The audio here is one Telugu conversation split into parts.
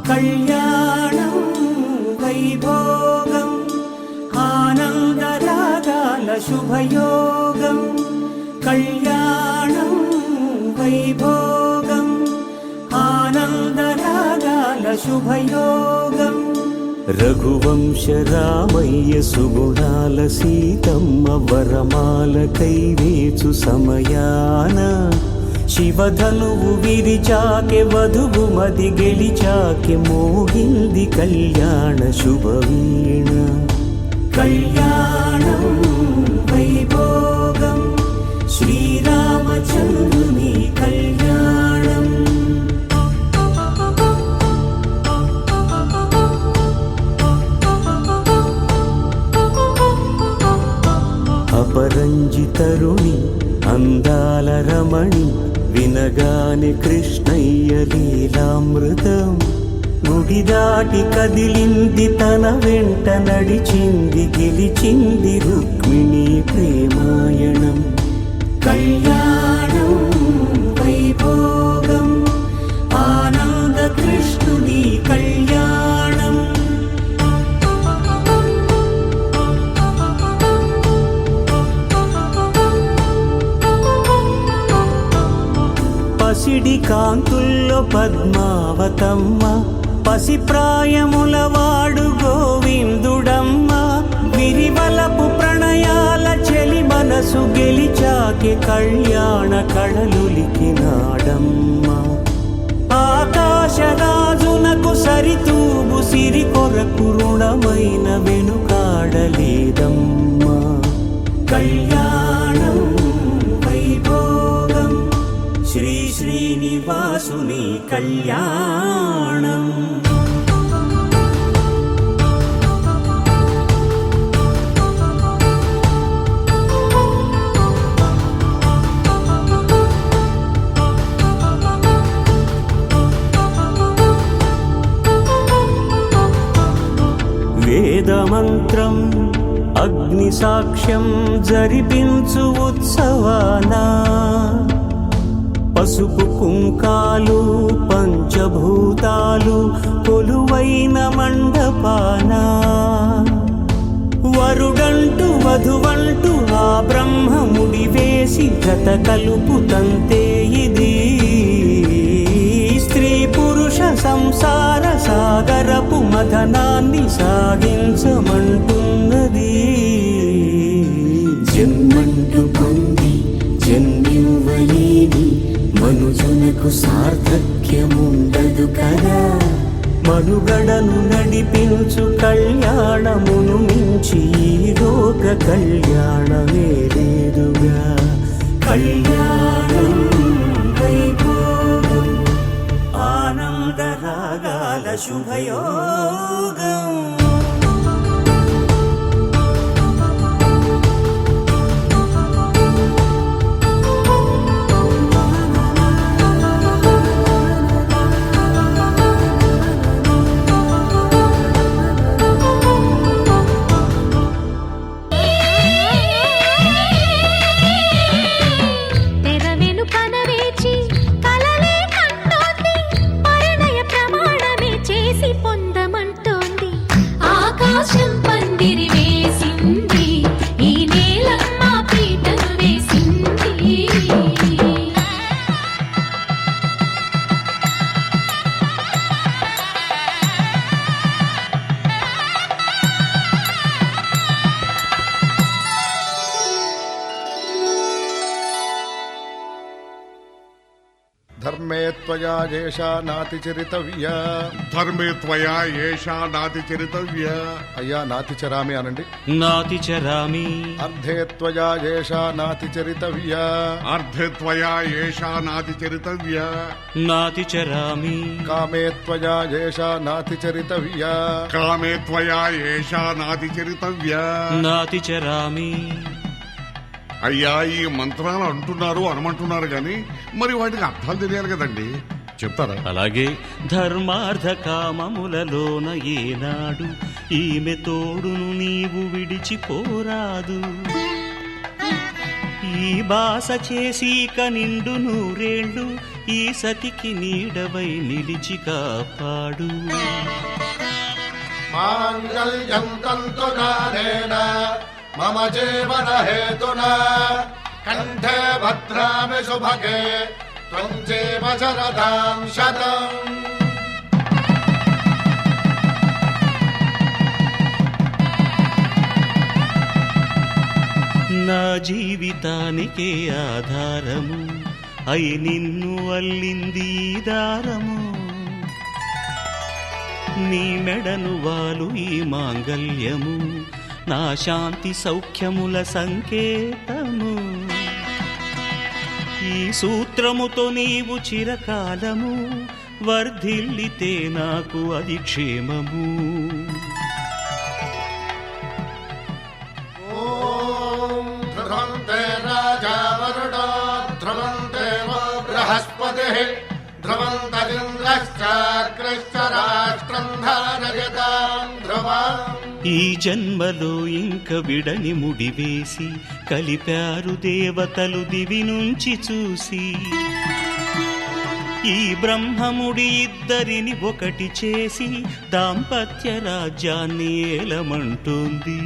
కళ్యాణం వైభోగం ఆనందరాగాల శుభయోగం కళ్యాణం వైభోగం ఆనందరాగాల శుభయోగం రఘువంశ రామయ్య సుగుణాల సీతమ్మ వరమాల కైవేచు సమయాన శివధనువు విరిచాకె వధువు మది గెలిచాకె మోగింది కళ్యాణ శుభవీణ కళ్యాణం వైభోగం శ్రీరామచంద్రుని కళ్యాణం అపరంజి తరుణి అందాల రమణి వినగాని కృష్ణయ్య లీలామృతం గుడి దాటి కదిలింది తన వెంట నడిచింది గెలిచింది రుక్మిణి ప్రేమాయణం కళ్యాణం వైభోగం ఆనంద కృష్ణుని కళ్యాణం పసిడి కాంతుల్లో పద్మావతమ్మ పసిప్రాయముల వాడు గోవిందుడమ్మ విరివలపు ప్రణయాల చెలి మనసు గెలిచాకి కళ్యాణ కళలులికినాడమ్మ ఆకాశరాజునకు సరితూగు సిరి కొరకు రుణమైన వెనుకాడలేదమ్మ కళ్యాణం వైభోగం శ్రీ శ్రీనివాసుని కళ్యాణం వేదమంత్రం అగ్ని సాక్ష్యం జరిపించు ఉత్సవానా పసుపు కుంకాలు పంచభూతాలు కొలువైన మండపాన వరుడంటూ వధువంటూ ఆ బ్రహ్మముడి వేసి జత కలుపుతంతే ఇది స్త్రీ పురుష సంసార సాగరపు మథనాన్ని సాగించమంటున్నది జన్మంటూ పొంది జన్మివ్వలేని మనుజునకు సార్థక్యముండదు కదా మనుగడను నడిపించు కళ్యాణమును మించి ఈ లోక కళ్యాణమే లేదుగా కళ్యాణం వైభోగం ఆనందరాగాల శుభయోగం ధర్మే త్వయా ఏషా నాతిచరితవ్యా ధర్మే త్వయా ఏషా నాతిచరితవ్య అయ్యా నాతిచరామి అనండి నాతిచరామి అర్ధే త్వయా ఏషా నాతిచరితవ్యా అర్ధే త్వయా ఏషా నాతిచరితవ్య నాతిచరామి కామే త్వయా ఏషా నాతిచరితవ్యా కామే త్వయా ఏషా నాతిచరితవ్య నాతిచరామి అయ్యా ఈ మంత్రాలు అంటున్నారు అనమంటున్నారు గాని మరి వాటికి అర్థాలు తెలియాలి కదండి చెప్తారా? అలాగే ధర్మార్థ కామములలోన ఏనాడు ఈమె తోడును నీవు విడిచిపోరాదు ఈ బాస చేసి నిండు నూరేళ్ళు ఈ సతికి నీడవై నిలిచి కాపాడు. మాంగళ్యం తంతునానేన మమ జీవన హేతునా కంఠే భద్రామి శుభగే త్వం జీవ శరదాం శతం. నా జీవితానికే ఆధారము అయి నిన్ను అల్లింది ఈ దారము. నీ మెడను వాలు ఈ మాంగల్యము నా శాంతి సౌఖ్యముల సంకేతము. ఈ సూత్రముతో నీవు చిరకాలము వర్ధిల్లితే నాకు అది క్షేమము. ధ్రువంతే రాజా వరుడో ధ్రువంతే వో బృహస్పతిః ధ్రువంతరింద్రశ్చాగ్రశ్చ రాష్ట్రం ధారయతాం ధ్రువం. ఈ జన్మలో ఇంక విడని ముడివేసి కలిపారు దేవతలు దివి నుంచి చూసి. ఈ బ్రహ్మముడి ఇద్దరిని ఒకటి చేసి దాంపత్య రాజ్యాన్ని ఏలమంటుంది.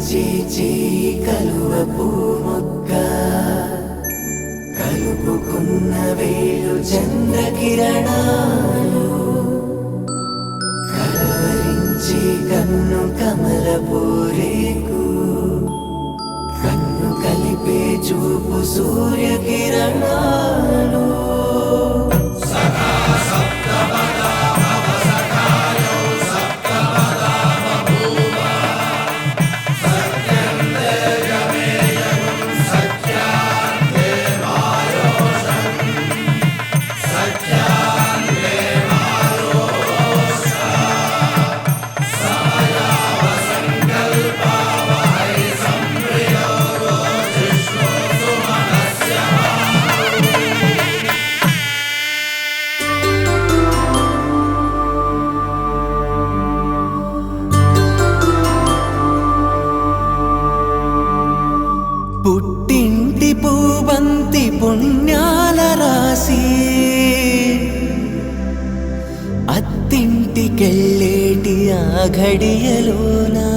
కలవరించి చేయి కలువ పూమొక్క కలుపుకున్న వేలు చంద్రకిరణాలు కలవరించి కన్ను కమల పూరేకు కన్ను కలిపే చూపు సూర్యకిరణాలు పుట్టింటి పూబంతి పుణ్యాల రాసి అత్తింటికెళ్ళేటి ఆ ఘడియలోనా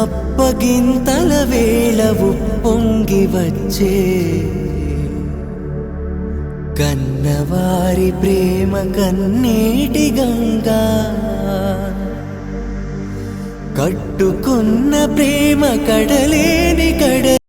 అప్పగింతల వేళ ఉప్పొంగి వచ్చే కన్నవారి ప్రేమ కన్నీటి గంగా కట్టుకున్న ప్రేమ కడలేని కడ